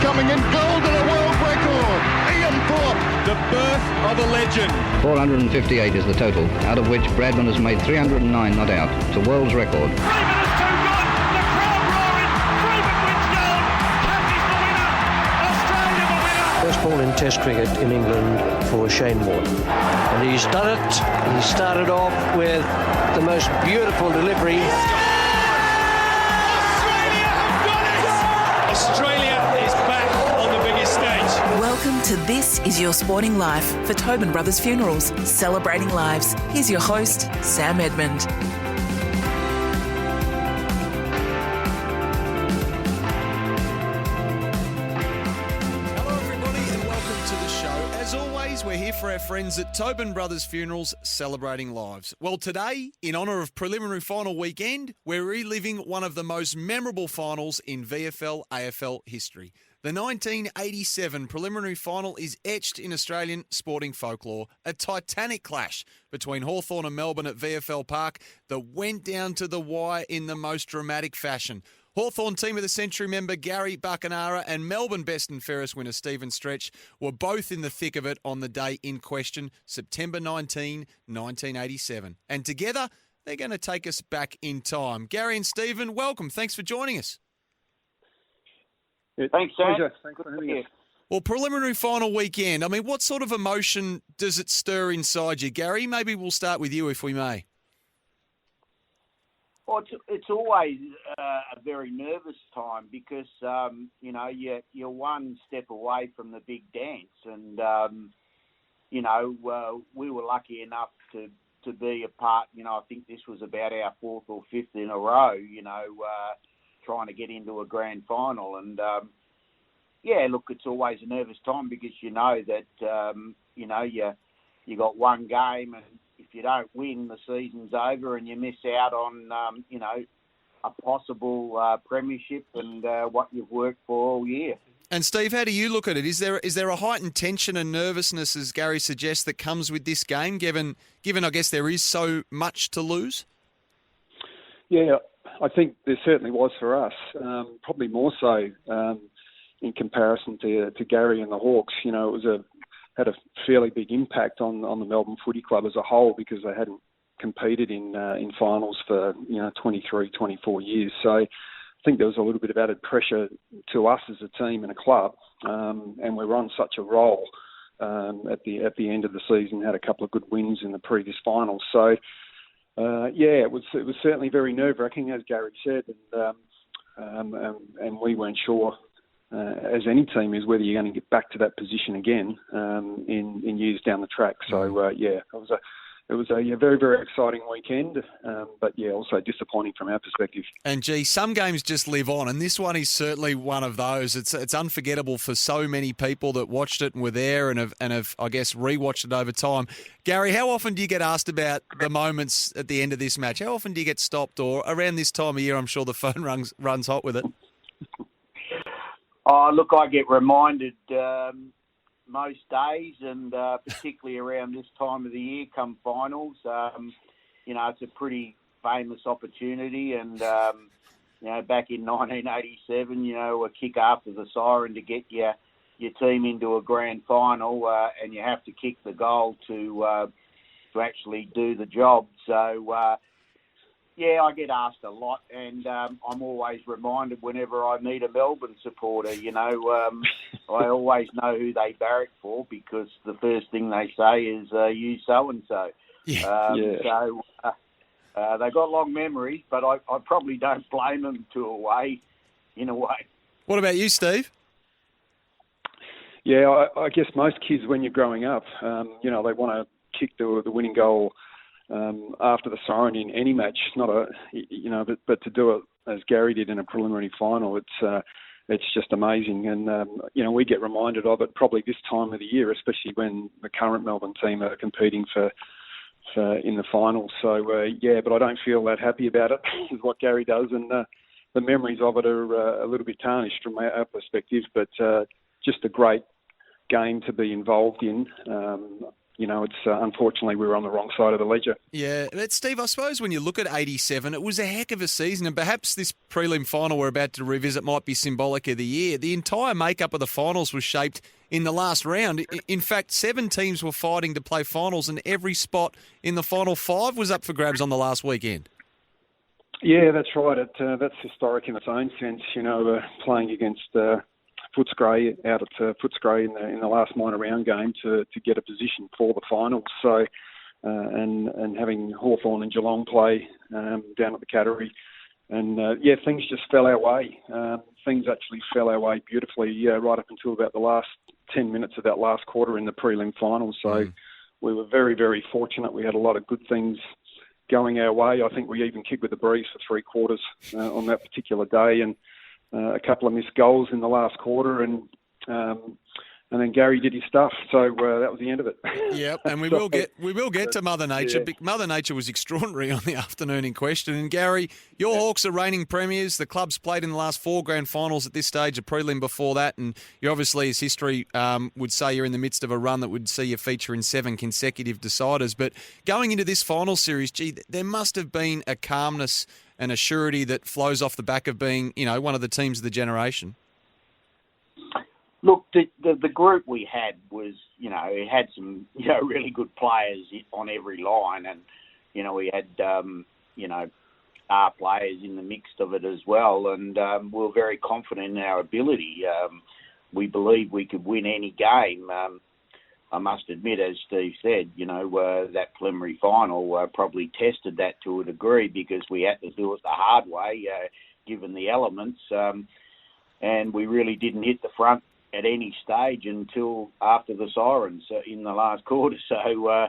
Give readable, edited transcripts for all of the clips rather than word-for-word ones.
coming in. Gold and a world record. Ian Thorpe. The birth of a legend. 458 is the total, out of which Bradman has made 309 not out. It's a world's record. Freeman is too good. The crowd roaring. Freeman wins gold. Cassie's the winner. Australia the winner. First ball in Test cricket in England for Shane Warne. And he's done it. He started off with the most beautiful delivery. Australia is back on the biggest stage. Welcome to This Is Your Sporting Life for Tobin Brothers Funerals, celebrating lives. Here's your host, Sam Edmund. Hello everybody and welcome to the show. As always, we're here for our friends at Tobin Brothers Funerals, celebrating lives. Well, today, in honour of preliminary final weekend, we're reliving one of the most memorable finals in VFL-AFL history. The 1987 preliminary final is etched in Australian sporting folklore, a titanic clash between Hawthorn and Melbourne at VFL Park that went down to the wire in the most dramatic fashion. Hawthorn Team of the Century member Gary Buckenara and Melbourne Best and Fairest winner Stephen Stretch were both in the thick of it on the day in question, September 19, 1987. And together, they're going to take us back in time. Gary and Stephen, welcome. Thanks for joining us. Thanks, Sam. Pleasure. Thanks for having us. Well, preliminary final weekend, I mean, what sort of emotion does it stir inside you, Gary? Maybe we'll start with you, if we may. Well, it's always a very nervous time because, you're one step away from the big dance. And, we were lucky enough to be a part, I think this was about our fourth or fifth in a row, trying to get into a grand final. And, look, it's always a nervous time because you know that, you got one game, and if you don't win, the season's over and you miss out on, a possible premiership and what you've worked for all year. And Steve, how do you look at it? Is there a heightened tension and nervousness, as Gary suggests, that comes with this game, given I guess there is so much to lose? Yeah, I think there certainly was for us, probably more so in comparison to Gary and the Hawks. It had a fairly big impact on the Melbourne Footy Club as a whole because they hadn't competed in finals for 23, 24 years. So I think there was a little bit of added pressure to us as a team and a club, and we were on such a roll at the end of the season. Had a couple of good wins in the previous finals. So. It was certainly very nerve-wracking, as Gary said, and we weren't sure, as any team is, whether you're going to get back to that position again in years down the track. So it was a very, very exciting weekend, but also disappointing from our perspective. And gee, some games just live on, and this one is certainly one of those. It's unforgettable for so many people that watched it and were there and have I guess rewatched it over time. Gary, how often do you get asked about the moments at the end of this match? How often do you get stopped? Or around this time of year, I'm sure the phone runs hot with it. Oh, look, I get reminded most days, and particularly around this time of the year, come finals. It's a pretty famous opportunity, and back in 1987, a kick after the siren to get your team into a grand final, and you have to kick the goal to actually do the job. So. I get asked a lot, and I'm always reminded whenever I meet a Melbourne supporter, I always know who they barrack for because the first thing they say is, you so-and-so. So they've got long memories, but I probably don't blame them in a way. What about you, Steve? Yeah, I guess most kids, when you're growing up, they want to kick the winning goal after the siren in any match, but to do it as Gary did in a preliminary final, it's just amazing. And we get reminded of it probably this time of the year, especially when the current Melbourne team are competing for in the finals. So but I don't feel that happy about it, is what Gary does, and the memories of it are a little bit tarnished from our perspective. But just a great game to be involved in. it's unfortunately we were on the wrong side of the ledger. Yeah, but Steve, I suppose when you look at 87, it was a heck of a season, and perhaps this prelim final we're about to revisit might be symbolic of the year. The entire makeup of the finals was shaped in the last round. In fact, 7 teams were fighting to play finals, and every spot in the final 5 was up for grabs on the last weekend. Yeah, that's right. That's historic in its own sense. Playing against Footscray out at Footscray in the last minor round game to get a position for the finals. So, and having Hawthorn and Geelong play down at the Cattery, and things just fell our way. Things actually fell our way beautifully right up until about the last 10 minutes of that last quarter in the prelim final. So we were very, very fortunate. We had a lot of good things going our way. I think we even kicked with the breeze for 3 quarters on that particular day, and a couple of missed goals in the last quarter, and then Gary did his stuff. So that was the end of it. Yep, and we will get to Mother Nature. Yeah. Mother Nature was extraordinary on the afternoon in question. And Gary, your Hawks are reigning premiers. The club's played in the last 4 grand finals at this stage, a prelim before that, and you obviously, as history would say, you're in the midst of a run that would see you feature in 7 consecutive deciders. But going into this final series, there must have been a calmness and a surety that flows off the back of being, one of the teams of the generation. Look, the group we had was, it had some, really good players on every line, and, we had, our players in the mix of it as well, and we were very confident in our ability. We believed we could win any game. I must admit, as Steve said, that preliminary final probably tested that to a degree because we had to do it the hard way, given the elements, and we really didn't hit the front at any stage until after the sirens in the last quarter. So,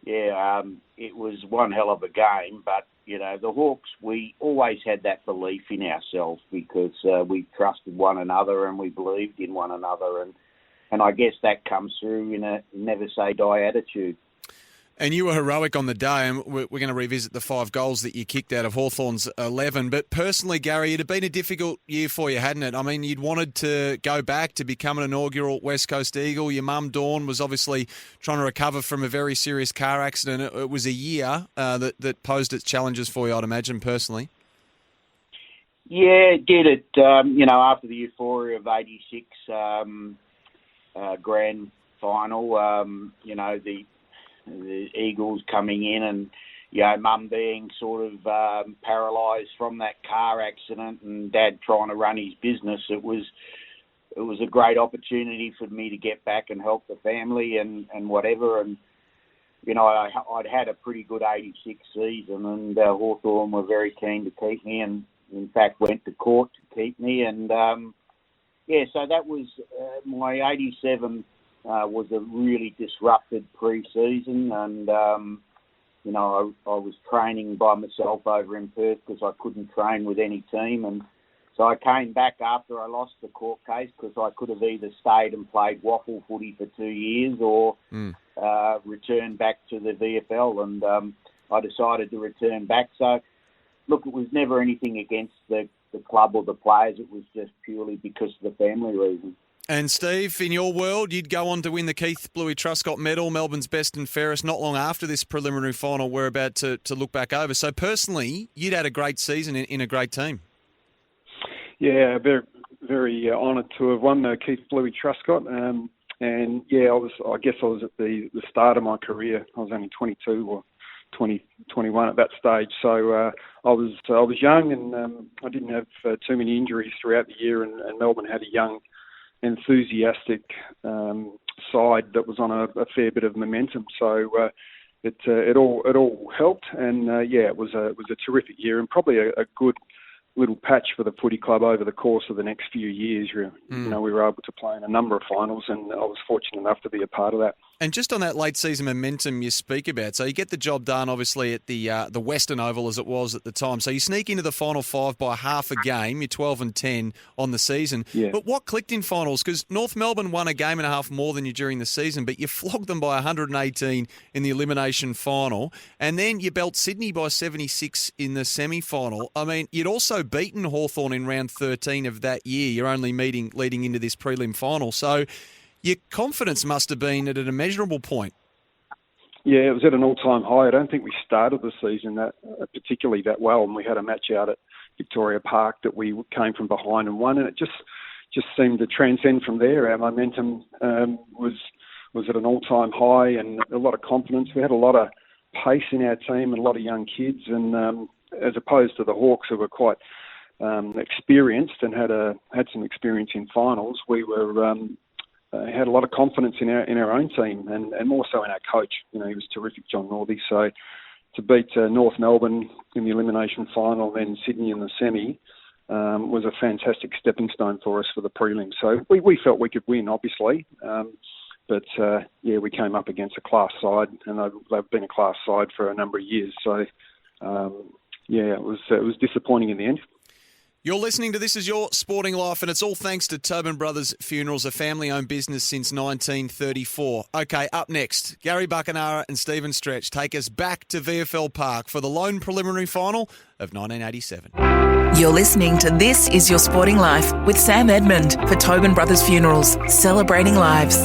it was one hell of a game. But, the Hawks, we always had that belief in ourselves because we trusted one another and we believed in one another. And I guess that comes through in a never-say-die attitude. And you were heroic on the day, and we're going to revisit the 5 goals that you kicked out of Hawthorn's 11. But personally, Gary, it had been a difficult year for you, hadn't it? I mean, you'd wanted to go back to become an inaugural West Coast Eagle. Your mum, Dawn, was obviously trying to recover from a very serious car accident. It was a year that posed its challenges for you, I'd imagine, personally. Yeah, it did. It, after the euphoria of 86 grand final, the Eagles coming in and, Mum being sort of paralysed from that car accident and Dad trying to run his business, it was a great opportunity for me to get back and help the family and whatever. And, I'd had a pretty good 86 season, and Hawthorn were very keen to keep me and, in fact, went to court to keep me. And, so that was my 87 was a really disrupted pre-season, and I was training by myself over in Perth because I couldn't train with any team, and so I came back after I lost the court case because I could have either stayed and played waffle footy for 2 years or returned back to the VFL, and I decided to return back. So, look, it was never anything against the club or the players. It was just purely because of the family reason. And Steve, in your world, you'd go on to win the Keith Bluey Truscott Medal, Melbourne's best and fairest, not long after this preliminary final we're about to look back over. So personally, you'd had a great season in a great team. Yeah, very, very honoured to have won the Keith Bluey Truscott. And I was at the start of my career. I was only 22 or 21 at that stage. So I was young, and I didn't have too many injuries throughout the year, and Melbourne had a young, enthusiastic side that was on a fair bit of momentum. So it all helped, and it was a terrific year, and probably a good little patch for the footy club over the course of the next few years. We were able to play in a number of finals, and I was fortunate enough to be a part of that. And just on that late season momentum you speak about, so you get the job done, obviously, at the Western Oval as it was at the time. So you sneak into the final 5 by half a game. You're 12-10 on the season. Yeah. But what clicked in finals? Because North Melbourne won a game and a half more than you during the season, but you flogged them by 118 in the elimination final, and then you belt Sydney by 76 in the semi-final. I mean, you'd also beaten Hawthorn in round 13 of that year. You're only meeting leading into this prelim final. So your confidence must have been at an immeasurable point. Yeah, it was at an all-time high. I don't think we started the season particularly that well, and we had a match out at Victoria Park that we came from behind and won, and it just seemed to transcend from there. Our momentum was at an all-time high, and a lot of confidence. We had a lot of pace in our team and a lot of young kids, and as opposed to the Hawks, who were quite experienced and had some experience in finals, we were had a lot of confidence in our own team, and more so in our coach. He was terrific, John Northey. So to beat North Melbourne in the elimination final, then Sydney in the semi, was a fantastic stepping stone for us for the prelims. So we felt we could win, obviously. But we came up against a class side, and they've been a class side for a number of years. So, it was disappointing in the end. You're listening to This Is Your Sporting Life, and it's all thanks to Tobin Brothers Funerals, a family-owned business since 1934. Okay, up next, Gary Buckenara and Stephen Stretch take us back to VFL Park for the lone preliminary final of 1987. You're listening to This Is Your Sporting Life with Sam Edmund for Tobin Brothers Funerals, celebrating lives.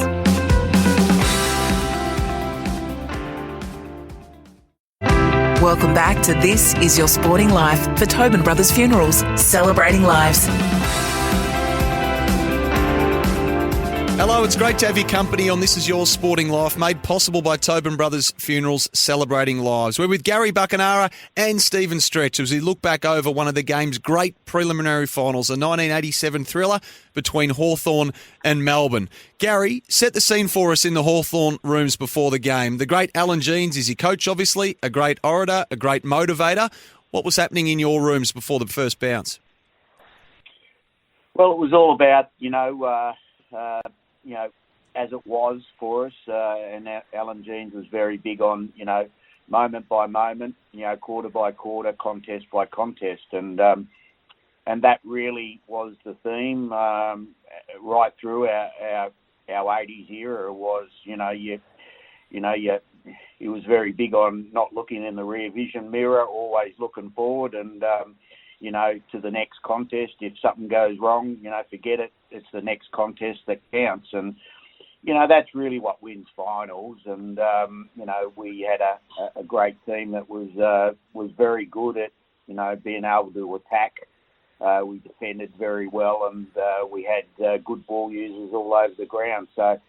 Welcome back to This Is Your Sporting Life for Tobin Brothers Funerals, celebrating lives. Hello, it's great to have your company on This Is Your Sporting Life, made possible by Tobin Brothers Funerals, celebrating lives. We're with Gary Buckenara and Stephen Stretch as we look back over one of the game's great preliminary finals, a 1987 thriller between Hawthorn and Melbourne. Gary, set the scene for us in the Hawthorn rooms before the game. The great Alan Jeans is your coach, obviously, a great orator, a great motivator. What was happening in your rooms before the first bounce? Well, it was all about, as it was for us, and Alan Jeans was very big on, moment by moment, quarter by quarter, contest by contest, and that really was the theme right through our 80s era. Was he was very big on not looking in the rear vision mirror, always looking forward, and to the next contest. If something goes wrong, forget it. It's the next contest that counts, and that's really what wins finals. And we had a great team that was very good at being able to attack. We defended very well, and we had good ball users all over the ground. So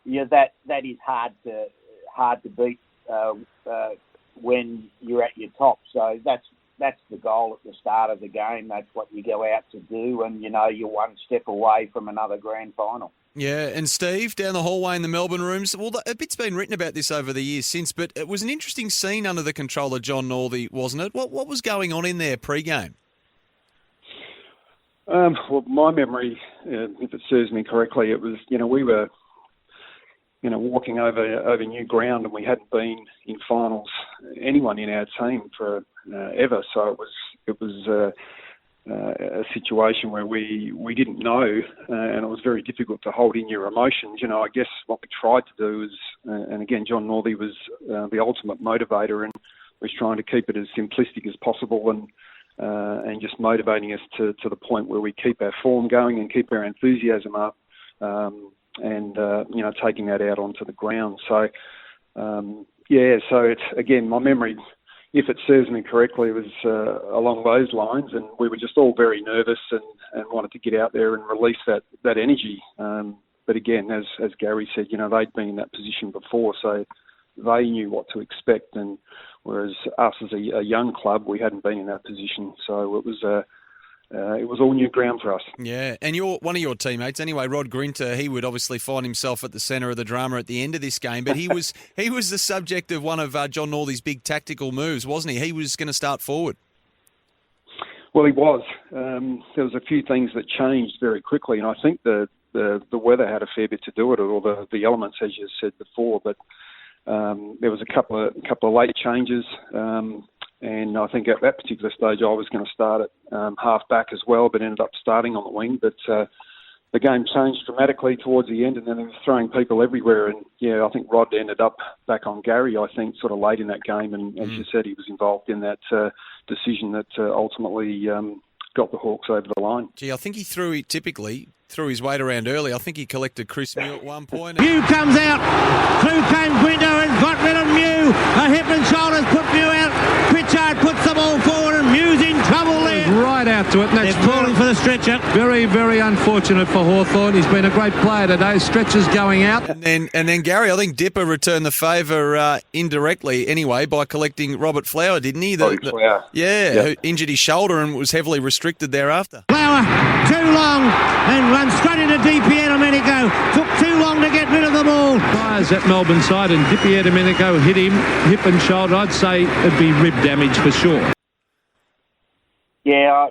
that is hard to beat when you're at your top. So that's the goal at the start of the game. That's what you go out to do, and you're one step away from another grand final. Yeah, and Steve, down the hallway in the Melbourne rooms, well, a bit's been written about this over the years since, but it was an interesting scene under the control of John Northey, wasn't it? What was going on in there pre-game? Well, my memory, if it serves me correctly, it was, we were, walking over new ground, and we hadn't been in finals, anyone in our team for ever. So it was a situation where we didn't know, and it was very difficult to hold in your emotions. I guess what we tried to do is, and again, John Northey was the ultimate motivator, and was trying to keep it as simplistic as possible, and just motivating us to the point where we keep our form going and keep our enthusiasm up, and taking that out onto the ground. So so it's, again, my memory, if it serves me correctly, was along those lines, and we were just all very nervous and wanted to get out there and release that energy. But again, as Gary said, they'd been in that position before, so they knew what to expect, and whereas us as a young club, we hadn't been in that position, so it was all new ground for us. Yeah, and one of your teammates, anyway, Rod Grinter, he would obviously find himself at the centre of the drama at the end of this game, but he was the subject of one of John Northey's big tactical moves, wasn't he? He was going to start forward. Well, he was. There was a few things that changed very quickly, and I think the weather had a fair bit to do with it, or the elements, as you said before, but there was a couple of late changes, and I think at that particular stage I was going to start at half back as well, but ended up starting on the wing. But the game changed dramatically towards the end, and then he was throwing people everywhere. And I think Rod ended up back on Gary, I think, sort of late in that game. And as you said, he was involved in that decision that ultimately got the Hawks over the line. Gee, I think he typically threw his weight around early. I think he collected Chris Mew at one point. Mew comes out. Through came Guindo and got rid of Mew. A hip and shoulders put Mew out. Pritchard puts the ball forward and Mew's in trouble there. Right out to it. And that's They're calling for the stretcher. very, very unfortunate for Hawthorn. He's been a great player today. Stretcher's going out. And then Gary, I think Dipper returned the favour indirectly anyway by collecting Robert Flower, didn't he? Flower. Who injured his shoulder and was heavily restricted thereafter. Flower, too long, and runs straight into DiPiero Domenico. Took too long to get rid of the ball. Players at Melbourne side, and DiPiero Domenico hit him, hip and shoulder. I'd say it'd be rib damage for sure. Yeah,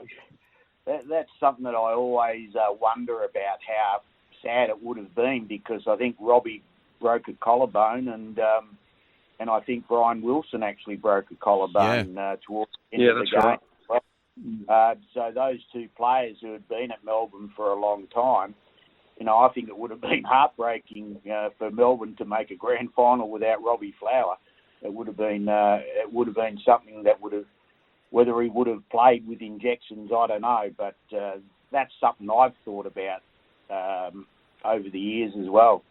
that's something that I always wonder about, how sad it would have been, because I think Robbie broke a collarbone and I think Brian Wilson actually broke a collarbone towards the end of the game. Right. So those two players who had been at Melbourne for a long time, I think it would have been heartbreaking for Melbourne to make a grand final without Robbie Flower. It would have been something that would have, whether he would have played with injections, I don't know, but that's something I've thought about over the years as well.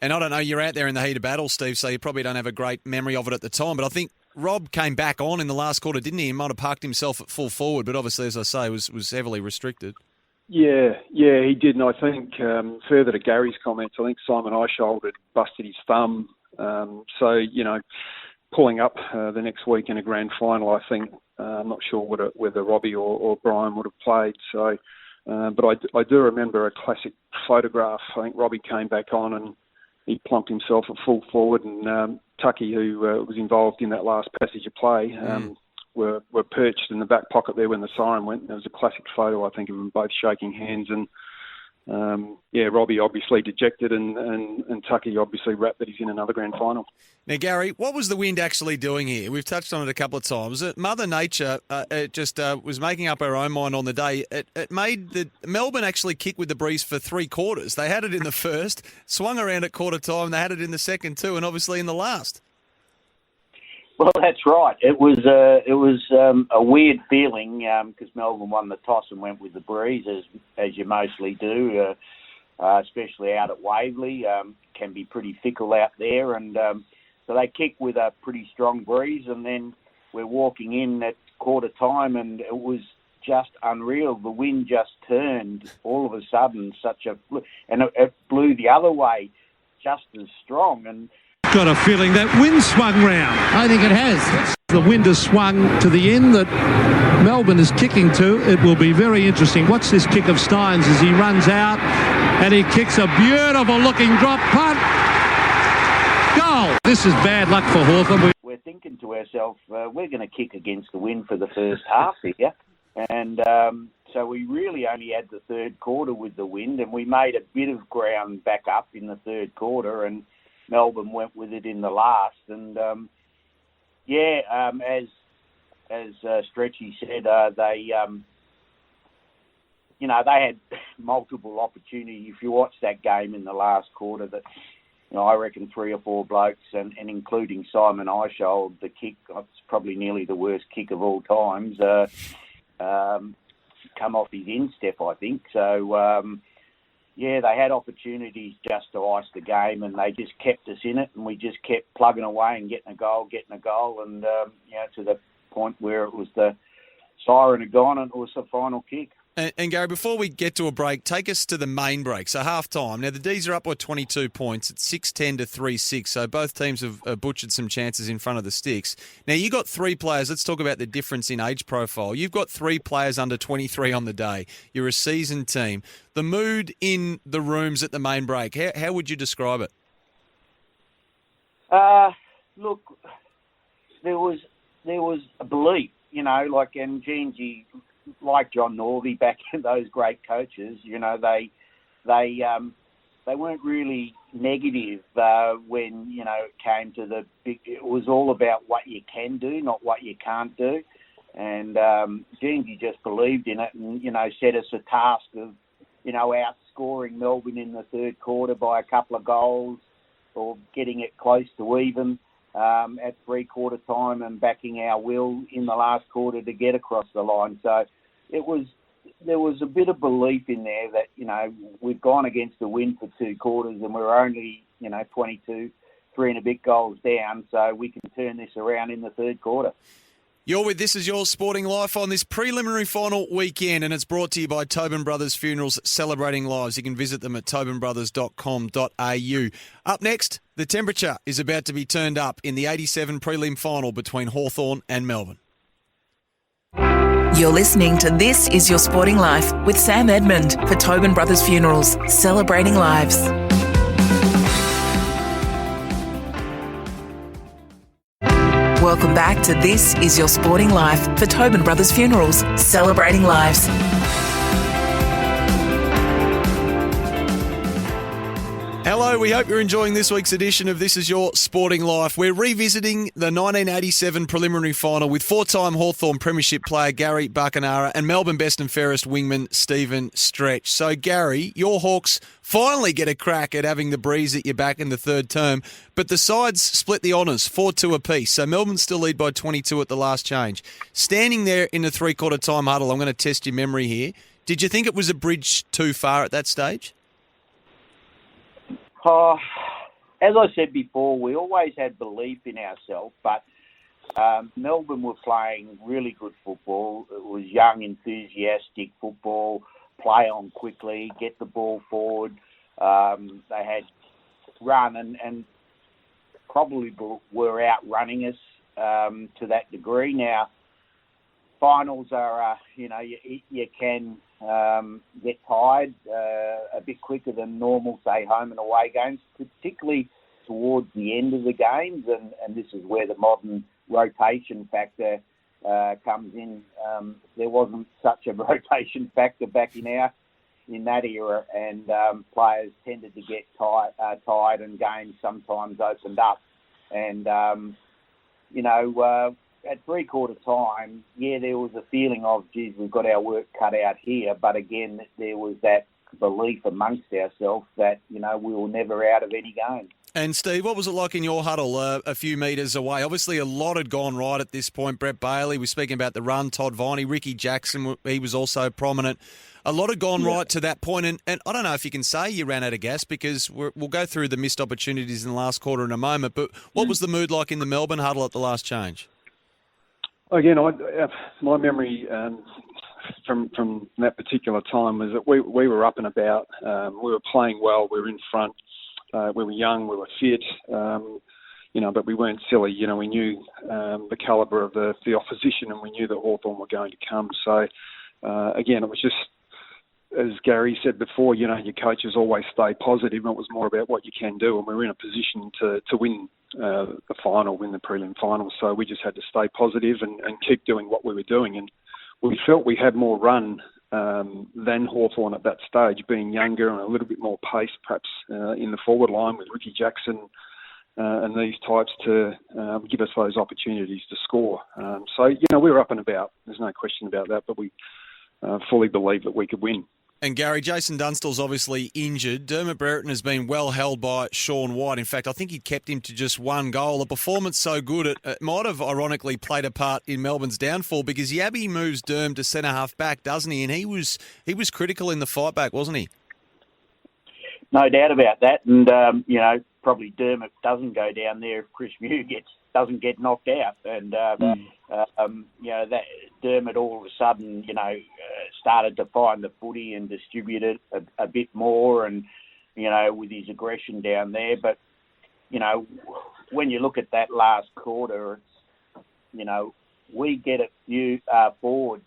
And I don't know, you're out there in the heat of battle, Steve, so you probably don't have a great memory of it at the time, but I think Rob came back on in the last quarter, didn't he? He might have parked himself at full forward, but obviously, as I say, was heavily restricted. Yeah, he did. And I think, further to Gary's comments, I think Simon Eishold had busted his thumb. So, pulling up the next week in a grand final, I think, I'm not sure whether Robbie or Brian would have played. So, but I do remember a classic photograph. I think Robbie came back on and he plonked himself at full forward, and Tucky, who was involved in that last passage of play, were perched in the back pocket there when the siren went. There was a classic photo, I think, of them both shaking hands, and Robbie obviously dejected, and Tucky obviously wrapped that he's in another grand final. Now, Gary, what was the wind actually doing here? We've touched on it a couple of times. Mother Nature was making up her own mind on the day. It made the Melbourne actually kick with the breeze for 3 quarters. They had it in the first, swung around at quarter time. They had it in the second too, and obviously in the last. Well, that's right. It was a weird feeling because Melbourne won the toss and went with the breeze, as you mostly do, especially out at Waverley. Can be pretty fickle out there, and so they kicked with a pretty strong breeze, and then we're walking in at quarter time, and it was just unreal. The wind just turned all of a sudden, and it blew the other way just as strong, and. Got a feeling that wind swung round. I think it has. The wind has swung to the end that Melbourne is kicking to. It will be very interesting. Watch this kick of Steins as he runs out and he kicks a beautiful looking drop punt. Goal. This is bad luck for Hawthorn. We're thinking to ourselves, we're going to kick against the wind for the first half here. And so we really only had the third quarter with the wind, and we made a bit of ground back up in the third quarter, and Melbourne went with it in the last, and as Stretchy said, they had multiple opportunities. If you watch that game in the last quarter, that I reckon 3 or 4 blokes, and including Simon Eishold, the kick, it's probably nearly the worst kick of all times, come off his instep, I think. So. They had opportunities just to ice the game, and they just kept us in it, and we just kept plugging away and getting a goal, and to the point where it was the siren had gone and it was the final kick. And Gary, before we get to a break, take us to the main break. So half-time. Now, the D's are up by 22 points. It's 6-10 to 3-6, so both teams have butchered some chances in front of the sticks. Now, you got 3 players. Let's talk about the difference in age profile. You've got 3 players under 23 on the day. You're a seasoned team. The mood in the rooms at the main break, how would you describe it? Look, there was a belief, and Gingy, like John Norby back in those great coaches, they weren't really negative when, it came to the big. It was all about what you can do, not what you can't do. And Gingy just believed in it and, set us a task of, outscoring Melbourne in the third quarter by a couple of goals or getting it close to even at 3-quarter time and backing our will in the last quarter to get across the line. So there was a bit of belief in there that, you know, we've gone against the wind for 2 quarters and we're only, you know, 22, 3 and a bit goals down, so we can turn this around in the third quarter. You're with This Is Your Sporting Life on this preliminary final weekend, and it's brought to you by Tobin Brothers Funerals, celebrating lives. You can visit them at tobinbrothers.com.au. Up next, the temperature is about to be turned up in the 87 prelim final between Hawthorn and Melbourne. You're listening to This Is Your Sporting Life with Sam Edmund for Tobin Brothers Funerals, celebrating lives. Welcome back to This Is Your Sporting Life for Tobin Brothers Funerals, celebrating lives. Hello, we hope you're enjoying this week's edition of This Is Your Sporting Life. We're revisiting the 1987 preliminary final with 4-time Hawthorn Premiership player Gary Buckenara and Melbourne best and fairest wingman Stephen Stretch. So, Gary, your Hawks finally get a crack at having the breeze at your back in the third term, but the sides split the honours, 4-2 apiece. So Melbourne still lead by 22 at the last change. Standing there in the three-quarter time huddle, I'm going to test your memory here. Did you think it was a bridge too far at that stage? As I said before, we always had belief in ourselves, but Melbourne were playing really good football. It was young, enthusiastic football, play on quickly, get the ball forward. They had run and probably were outrunning us to that degree. Now, finals are, you can get tired a bit quicker than normal, say, home and away games, particularly towards the end of the games, and this is where the modern rotation factor comes in. There wasn't such a rotation factor back in that era, and players tended to get tired and games sometimes opened up. And, at three-quarter time, there was a feeling of, geez, we've got our work cut out here. But again, there was that belief amongst ourselves that, we were never out of any game. And Steve, what was it like in your huddle a few metres away? Obviously, a lot had gone right at this point. Brett Bailey, we're speaking about the run, Todd Viney, Ricky Jackson, he was also prominent. A lot had gone right to that point, and I don't know if you can say you ran out of gas because we'll go through the missed opportunities in the last quarter in a moment, but what was the mood like in the Melbourne huddle at the last change? Again, my memory from that particular time was that we were up and about. We were playing well. We were in front. We were young. We were fit. But we weren't silly. We knew the calibre of the opposition, and we knew that Hawthorn were going to come. So, again, it was just, as Gary said before, your coaches always stay positive, and it was more about what you can do, and we were in a position to win the final, win the prelim final. So we just had to stay positive and keep doing what we were doing. And we felt we had more run than Hawthorn at that stage, being younger and a little bit more pace perhaps in the forward line with Ricky Jackson and these types to give us those opportunities to score. So we were up and about. There's no question about that, but we fully believed that we could win. And Gary, Jason Dunstall's obviously injured. Dermot Brereton has been well held by Sean White. In fact, I think he kept him to just one goal. A performance so good, it might have ironically played a part in Melbourne's downfall because Yabby moves Derm to centre-half back, doesn't he? And he was critical in the fight back, wasn't he? No doubt about that. And, probably Dermot doesn't go down there if Chris Mew doesn't get knocked out. And, that Dermot all of a sudden, started to find the footy and distribute it a bit more and, with his aggression down there. But, when you look at that last quarter, it's, we get it forward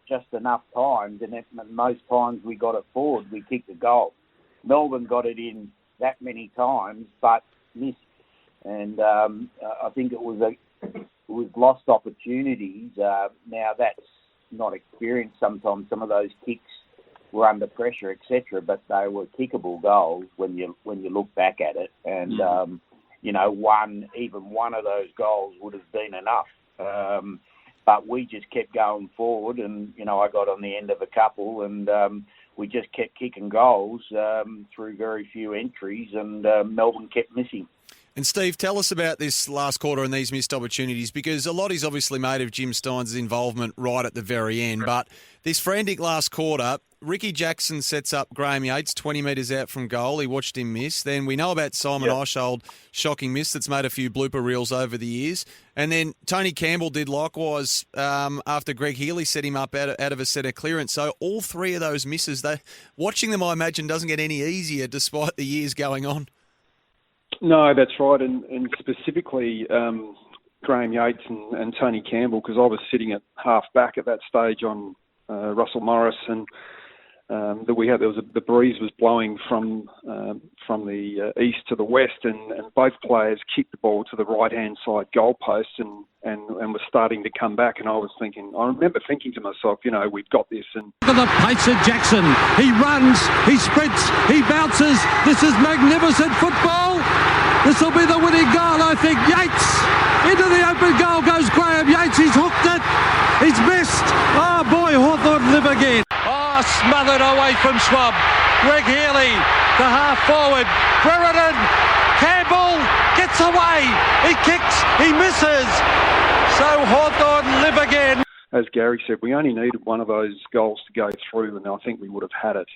just enough times, and most times we got it forward, we kicked the goal. Melbourne got it in that many times, but missed. And I think it was lost opportunities. Now that's not experienced. Sometimes some of those kicks were under pressure, etc. But they were kickable goals when you look back at it. And one of those goals would have been enough. But we just kept going forward, and I got on the end of a couple, and we just kept kicking goals through very few entries, and Melbourne kept missing. And Steve, tell us about this last quarter and these missed opportunities, because a lot is obviously made of Jim Steins' involvement right at the very end. But this frantic last quarter, Ricky Jackson sets up Graham Yates 20 metres out from goal. He watched him miss. Then we know about Simon Eishold, shocking miss that's made a few blooper reels over the years. And then Tony Campbell did likewise after Greg Healy set him up out of a set of clearance. So all three of those misses, watching them, I imagine, doesn't get any easier despite the years going on. No, that's right, and specifically Graham Yates and Tony Campbell, because I was sitting at half back at that stage on Russell Morris, and the breeze was blowing from the east to the west, and both players kicked the ball to the right hand side goalpost and were starting to come back, and I remember thinking to myself, we've got this. And look at the pace of Jackson. He runs, he sprints, he bounces. This is magnificent football. This will be the winning goal, I think. Yates into the open goal goes Graham Yates. He's hooked it. He's missed. Oh boy, Hawthorn live again. Oh, smothered away from Schwab. Greg Healy, the half forward. Brereton, Campbell gets away. He kicks, he misses. So Hawthorn live again. As Gary said, we only needed one of those goals to go through, and I think we would have had it.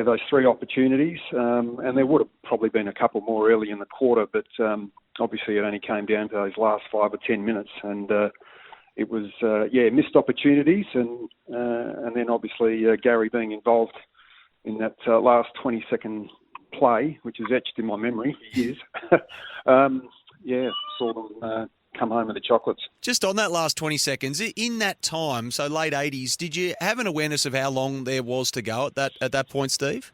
Those three opportunities, and there would have probably been a couple more early in the quarter, but obviously it only came down to those last 5 or 10 minutes, and it was missed opportunities, and then obviously Gary being involved in that last 20-second play, which is etched in my memory for years. Saw them come home with the chocolates. Just on that last 20 seconds, in that time, so late 80s, did you have an awareness of how long there was to go at that point, Steve?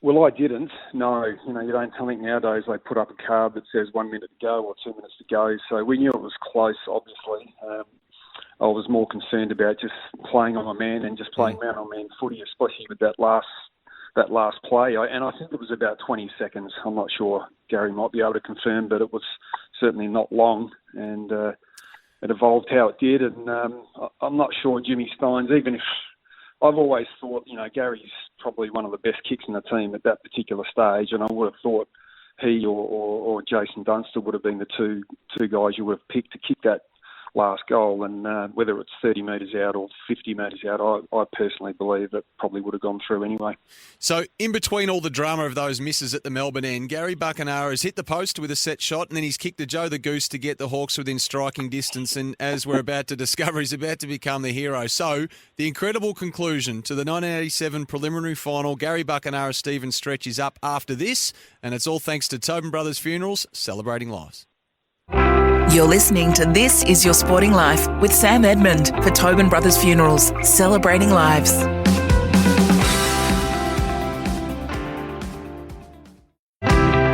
Well, I didn't. No, you don't tell me nowadays they put up a card that says 1 minute to go or 2 minutes to go. So we knew it was close, obviously. I was more concerned about just playing on my man and just playing man-on-man footy, especially with that last play. And I think it was about 20 seconds. I'm not sure. Gary might be able to confirm, but it was certainly not long. And it evolved how it did. And I'm not sure Jimmy Steins, even if I've always thought, Gary's probably one of the best kicks in the team at that particular stage, and I would have thought he or Jason Dunster would have been the two guys you would have picked to kick that last goal, and whether it's 30 metres out or 50 metres out, I personally believe it probably would have gone through anyway. So in between all the drama of those misses at the Melbourne end, Gary Buckenara has hit the post with a set shot, and then he's kicked the Joe the Goose to get the Hawks within striking distance, and as we're about to discover, he's about to become the hero. So the incredible conclusion to the 1987 preliminary final, Gary Buckenara, Stephen Stretch is up after this, and it's all thanks to Tobin Brothers Funerals, celebrating lives. You're listening to This Is Your Sporting Life with Sam Edmund for Tobin Brothers Funerals, celebrating lives.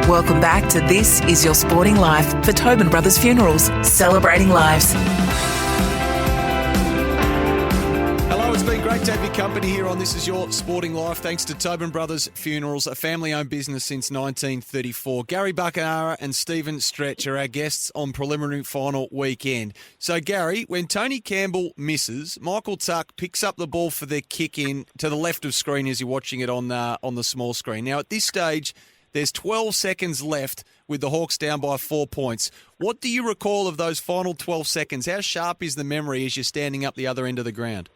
Welcome back to This Is Your Sporting Life for Tobin Brothers Funerals, celebrating lives. Hello, it's been great to have your company here on This Is Your Sporting Life. Thanks to Tobin Brothers Funerals, a family-owned business since 1934. Gary Buckenara and Stephen Stretch are our guests on preliminary final weekend. So, Gary, when Tony Campbell misses, Michael Tuck picks up the ball for their kick in to the left of screen as you're watching it on the small screen. Now, at this stage, there's 12 seconds left with the Hawks down by 4 points. What do you recall of those final 12 seconds? How sharp is the memory as you're standing up the other end of the ground?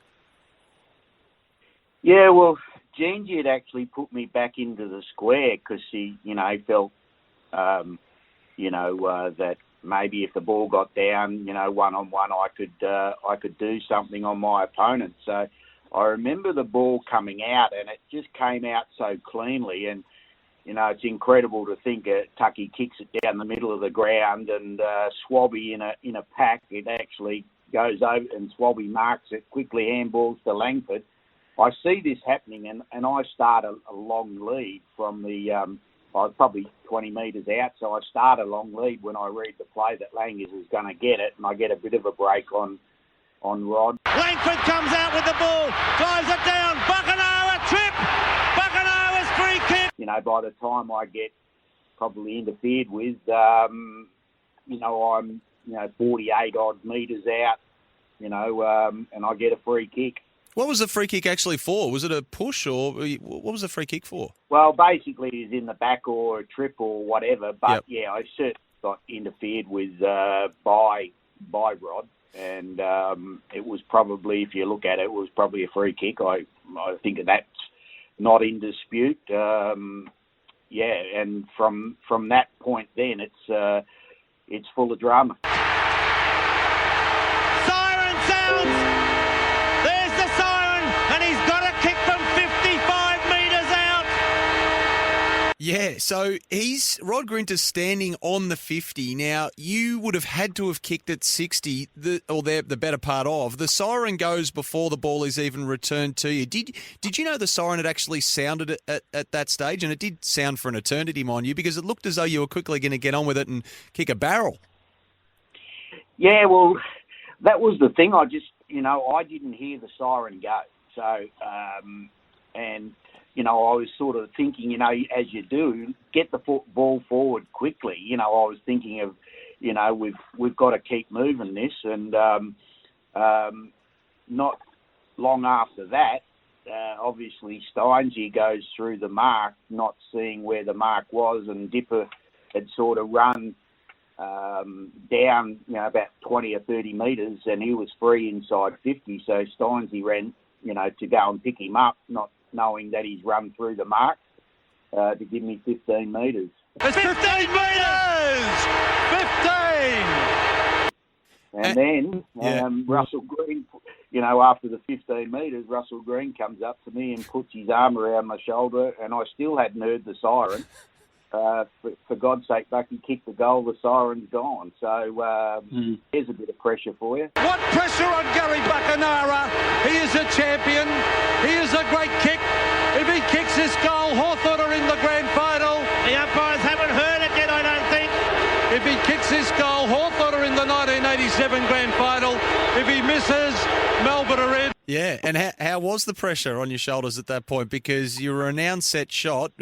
Yeah, well, Gingy had actually put me back into the square because he, felt, that maybe if the ball got down, one-on-one, I could do something on my opponent. So I remember the ball coming out, and it just came out so cleanly. And it's incredible to think Tucky kicks it down the middle of the ground, and Swabby in a pack, it actually goes over, and Swabby marks it quickly, handballs to Langford. I see this happening, and I start a long lead from the, I was probably 20 metres out, so I start a long lead when I read the play that Langers is going to get it, and I get a bit of a break on Rod. Langford comes out with the ball, drives it down, Buckenara trip, Buckenara's free kick. By the time I get probably interfered with, I'm 48 odd metres out, and I get a free kick. What was the free kick actually for? Was it a push or what was the free kick for? Well, basically, he's in the back or a trip or whatever. But, Yep. yeah, I certainly got interfered with by Rod. And it was probably, if you look at it, it was probably a free kick. I think that's not in dispute. And from that point then, it's full of drama. Siren sounds. There's the siren, and he's got a kick from 55 metres out. Yeah, so Rod Grinter's standing on the 50. Now, you would have had to have kicked at 60, the better part of. The siren goes before the ball is even returned to you. Did you know the siren had actually sounded at that stage? And it did sound for an eternity, mind you, because it looked as though you were quickly going to get on with it and kick a barrel. Yeah, well, that was the thing. I didn't hear the siren go. So, I was sort of thinking, as you do, get the ball forward quickly. I was thinking of, we've got to keep moving this. And not long after that, obviously Steinsy goes through the mark, not seeing where the mark was, and Dipper had sort of run down, about 20 or 30 metres, and he was free inside 50. So Steinsy ran, to go and pick him up, not knowing that he's run through the mark to give me 15 metres. It's 15 metres! 15! And then Russell Green, after the 15 metres, Russell Green comes up to me and puts his arm around my shoulder, and I still hadn't heard the siren. For God's sake, Bucky kicked the goal, the siren's gone. So there's a bit of pressure for you. What pressure on Gary Buckenara? He is a champion. He is a great kick. If he kicks this goal, Hawthorn are in the grand final. The umpires haven't heard it yet, I don't think. If he kicks this goal, Hawthorn are in the 1987 grand final. If he misses, Melbourne are in. Yeah, and how was the pressure on your shoulders at that point? Because you were a renowned set shot.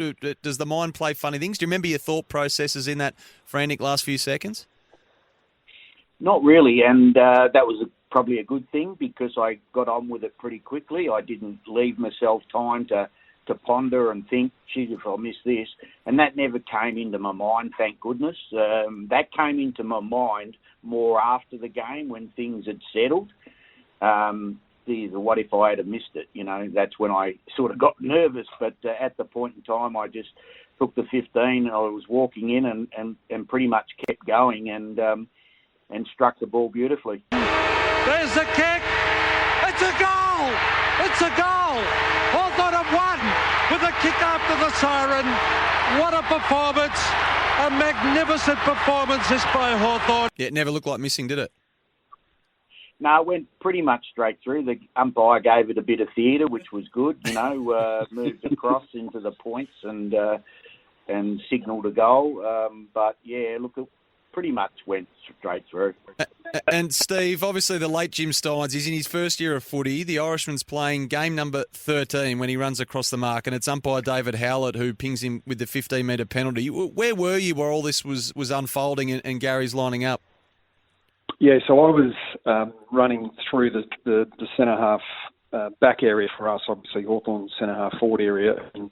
Does the mind play funny things? Do you remember your thought processes in that frantic last few seconds? Not really, and that was probably a good thing because I got on with it pretty quickly. I didn't leave myself time to ponder and think, geez, if I miss this. And that never came into my mind, thank goodness. That came into my mind more after the game when things had settled. What if I had missed it? That's when I sort of got nervous. But at the point in time, I just took the 15. I was walking in and pretty much kept going and struck the ball beautifully. There's the kick. It's a goal. It's a goal. Hawthorn have won with a kick after the siren. What a performance. A magnificent performance this by Hawthorn. Yeah, it never looked like missing, did it? No, it went pretty much straight through. The umpire gave it a bit of theatre, which was good. Moved across into the points and signalled a goal. But yeah, look, it pretty much went straight through. And Steve, obviously the late Jim Steins, he's in his first year of footy. The Irishman's playing game number 13 when he runs across the mark, and it's umpire David Howlett who pings him with the 15-metre penalty. Where were you where all this was unfolding and Gary's lining up? Yeah, so I was running through the centre half back area for us, obviously Hawthorn's centre half forward area. And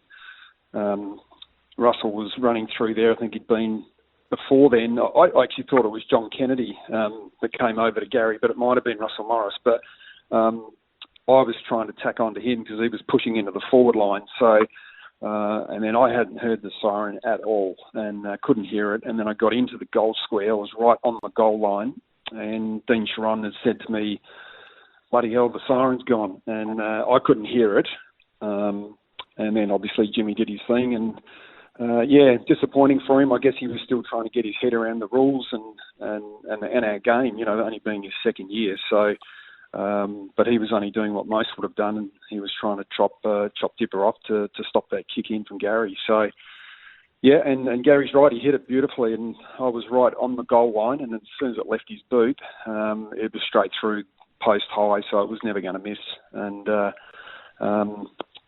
Russell was running through there. I think he'd been before then. I actually thought it was John Kennedy that came over to Gary, but it might have been Russell Morris. But I was trying to tack on to him because he was pushing into the forward line. So, and then I hadn't heard the siren at all and couldn't hear it. And then I got into the goal square. I was right on the goal line. And Dean Sharon had said to me, bloody hell, the siren's gone. And I couldn't hear it. And then obviously Jimmy did his thing. And disappointing for him. I guess he was still trying to get his head around the rules and our game, only being his second year. So, but he was only doing what most would have done. And he was trying to chop Dipper off to stop that kick in from Gary. So, yeah, and Gary's right. He hit it beautifully, and I was right on the goal line. And as soon as it left his boot, it was straight through post high, so it was never going to miss. And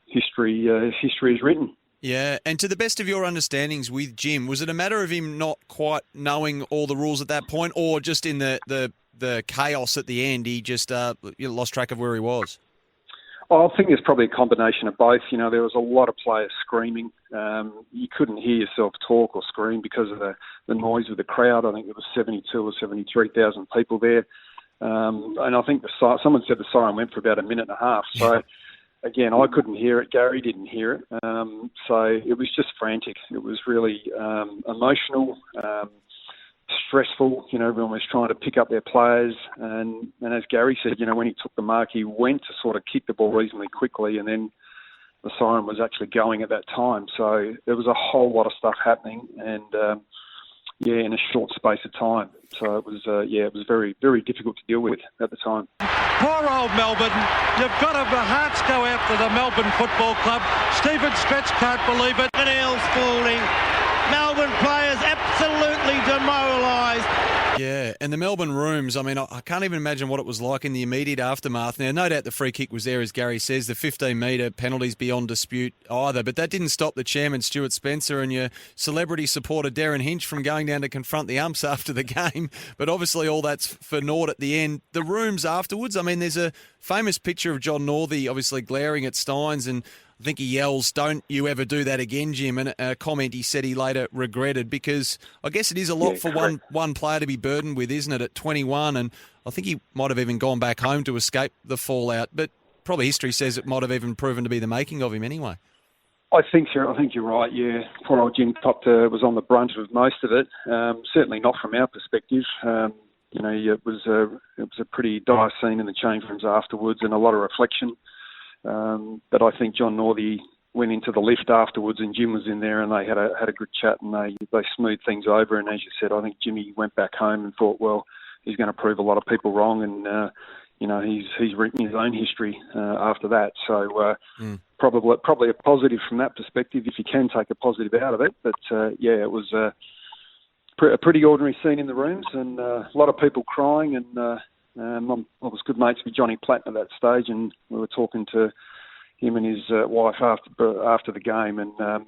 history is written. Yeah, and to the best of your understandings with Jim, was it a matter of him not quite knowing all the rules at that point, or just in the chaos at the end, he just lost track of where he was? I think there's probably a combination of both. You know, there was a lot of players screaming. You couldn't hear yourself talk or scream because of the noise of the crowd. I think there was 72 or 73,000 people there. And I think someone said the siren went for about a minute and a half. So, again, I couldn't hear it. Gary didn't hear it. So it was just frantic. It was really emotional, stressful. You know, everyone was trying to pick up their players. And as Gary said, you know, when he took the mark, he went to sort of kick the ball reasonably quickly, and then the siren was actually going at that time. So there was a whole lot of stuff happening, and in a short space of time. So it was, it was very, very difficult to deal with at the time. Poor old Melbourne. You've got to, the hearts go out to the Melbourne Football Club. Stephen Stretch can't believe it. Canals falling. Melbourne players absolutely demoralised. Yeah, and the Melbourne Rooms, I mean, I can't even imagine what it was like in the immediate aftermath. Now, no doubt the free kick was there, as Gary says, the 15-metre penalties beyond dispute either, but that didn't stop the chairman, Stuart Spencer, and your celebrity supporter, Darren Hinch, from going down to confront the umps after the game. But obviously all that's for naught at the end. The Rooms afterwards, I mean, there's a famous picture of John Northey obviously glaring at Steins, and I think he yells, "Don't you ever do that again, Jim," and a comment he said he later regretted, because I guess it is a lot for one player to be burdened with, isn't it, at 21, and I think he might have even gone back home to escape the fallout, but probably history says it might have even proven to be the making of him anyway. I think you're right, yeah. Poor old Jim Copter was on the brunt of most of it, certainly not from our perspective. You know, it was a pretty dire scene in the change rooms afterwards, and a lot of reflection. But I think John Northey went into the lift afterwards, and Jim was in there, and they had a good chat, and they smoothed things over. And as you said, I think Jimmy went back home and thought, well, he's going to prove a lot of people wrong, and you know, he's written his own history after that. So probably a positive from that perspective, if you can take a positive out of it. But it was a pretty ordinary scene in the Rooms, and a lot of people crying, and I was good mates with Johnny Platten at that stage, and we were talking to him and his wife after the game, and I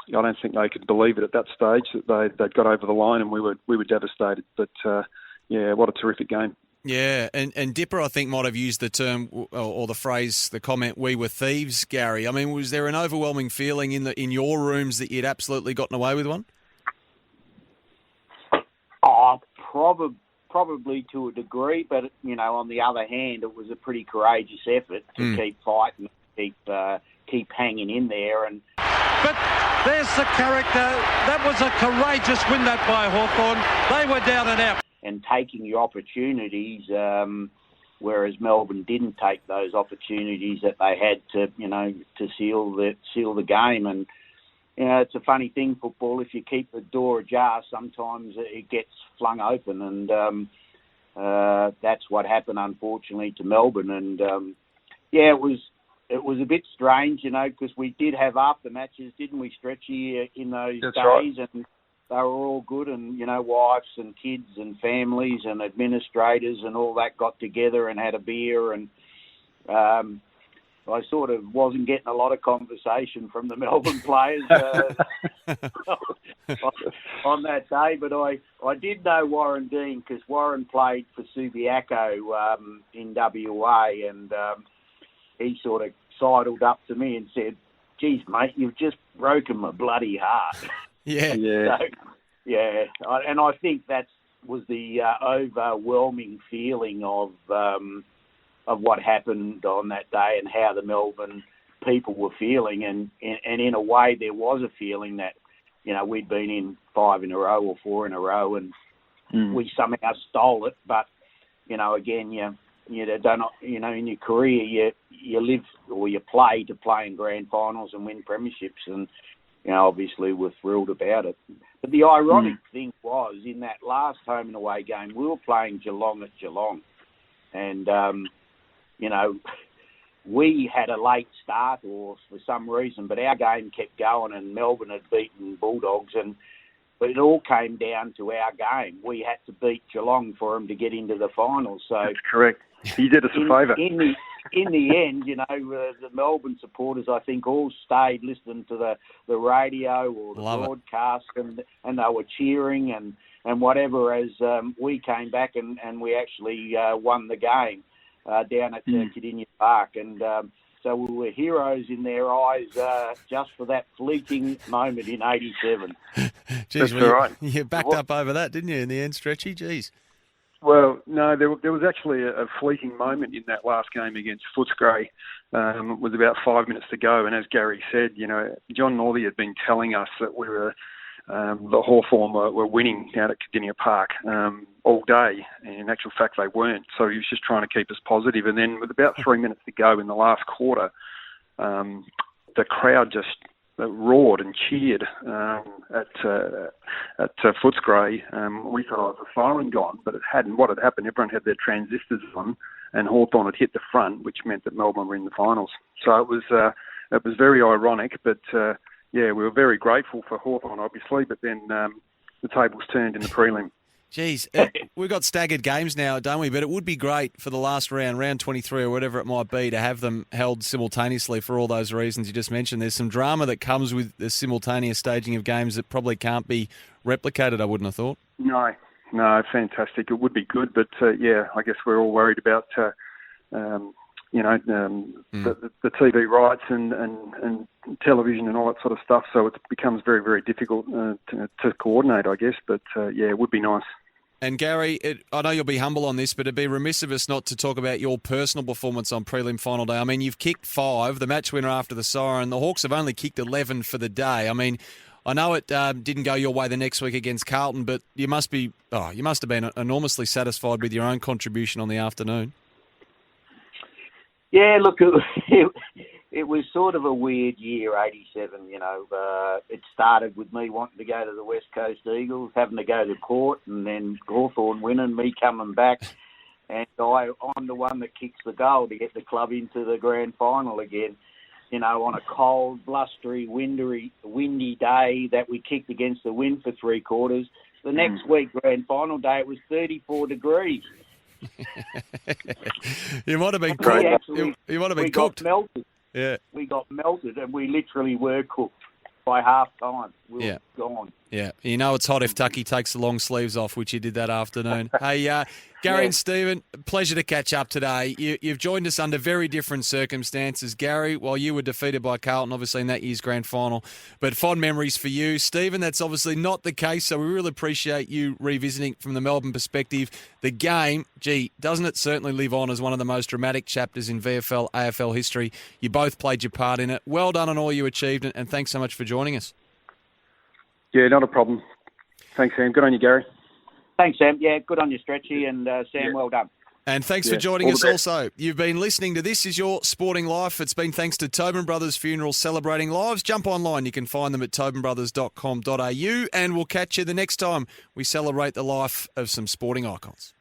don't think they could believe it at that stage that they'd got over the line, and we were devastated. But what a terrific game. Yeah, and Dipper, I think, might have used the term or the phrase, the comment, "We were thieves," Gary. I mean, was there an overwhelming feeling in your Rooms that you'd absolutely gotten away with one? Oh, probably to a degree, but, you know, on the other hand, it was a pretty courageous effort to keep fighting, keep hanging in there. But there's the character. That was a courageous win, that by Hawthorn. They were down and out. And taking your opportunities, whereas Melbourne didn't take those opportunities that they had to seal the game. And you know, it's a funny thing, football. If you keep the door ajar, sometimes it gets flung open, and that's what happened, unfortunately, to Melbourne. And it was a bit strange, you know, because we did have after matches, didn't we, Stretchy, in those That's days, right. And they were all good, and, you know, wives and kids and families and administrators and all that got together and had a beer, and I sort of wasn't getting a lot of conversation from the Melbourne players on that day, but I did know Warren Dean, because Warren played for Subiaco in WA, and he sort of sidled up to me and said, "Geez, mate, you've just broken my bloody heart." Yeah. So, and I think that was the overwhelming feeling of what happened on that day and how the Melbourne people were feeling, and in a way there was a feeling that, you know, we'd been in 5 in a row or 4 in a row, and we somehow stole it. But, you know, again, you don't, you know, in your career you live or you play to play in grand finals and win premierships, and, you know, obviously we're thrilled about it. But the ironic thing was, in that last home and away game, we were playing Geelong at Geelong, and you know, we had a late start or for some reason, but our game kept going, and Melbourne had beaten Bulldogs, but it all came down to our game. We had to beat Geelong for them to get into the finals. So that's correct. You did us a favour. In the end, you know, the Melbourne supporters, I think, all stayed listening to the radio or the broadcast, and they were cheering and whatever, as we came back and we actually won the game down at Cardinia Park. And So we were heroes in their eyes just for that fleeting moment in '87. Jeez, That's all right. You backed up over that, didn't you, in the end, Stretchy? Jeez. Well, no, there was actually a fleeting moment in that last game against Footscray. It was about 5 minutes to go, and as Gary said, John Northey had been telling us that we were the Hawthorn were winning out at Cardinia Park all day. And in actual fact, they weren't. So he was just trying to keep us positive. And then with about 3 minutes to go in the last quarter, the crowd just roared and cheered at Footscray. We thought the siren gone, but it hadn't. What had happened, everyone had their transistors on, and Hawthorn had hit the front, which meant that Melbourne were in the finals. So it was very ironic, but we were very grateful for Hawthorn, obviously, but then the tables turned in the prelim. Jeez, we've got staggered games now, don't we? But it would be great for the last round 23 or whatever it might be, to have them held simultaneously for all those reasons you just mentioned. There's some drama that comes with the simultaneous staging of games that probably can't be replicated, I wouldn't have thought. No, fantastic. It would be good, but I guess we're all worried about the TV rights and television and all that sort of stuff. So it becomes very, very difficult to coordinate, I guess. But it would be nice. And Gary, I know you'll be humble on this, but it'd be remiss of us not to talk about your personal performance on prelim final day. I mean, you've kicked 5, the match winner after the siren. The Hawks have only kicked 11 for the day. I mean, I know it didn't go your way the next week against Carlton, but you must have been enormously satisfied with your own contribution on the afternoon. Yeah, look, it was sort of a weird year, '87. It started with me wanting to go to the West Coast Eagles, having to go to court, and then Hawthorn winning, me coming back, and I'm the one that kicks the goal to get the club into the grand final again. On a cold, blustery, windy day that we kicked against the wind for 3 quarters. The next week, grand final day, it was 34 degrees. You might have been cooked. You might have been cooked. We got melted. Yeah. We got melted, and we literally were cooked by half time. We were gone. Yeah. It's hot if Tucky takes the long sleeves off, which he did that afternoon. Hey, Gary and Stephen, pleasure to catch up today. You've joined us under very different circumstances. Gary, while you were defeated by Carlton, obviously in that year's grand final, but fond memories for you. Stephen, that's obviously not the case, so we really appreciate you revisiting from the Melbourne perspective. The game, doesn't it certainly live on as one of the most dramatic chapters in VFL, AFL history? You both played your part in it. Well done on all you achieved, and thanks so much for joining us. Yeah, not a problem. Thanks, Sam. Good on you, Gary. Thanks, Sam. Yeah, good on you, Stretchy, and Sam, well done. And thanks for joining us also. You've been listening to This Is Your Sporting Life. It's been thanks to Tobin Brothers Funerals Celebrating Lives. Jump online. You can find them at tobinbrothers.com.au, and we'll catch you the next time we celebrate the life of some sporting icons.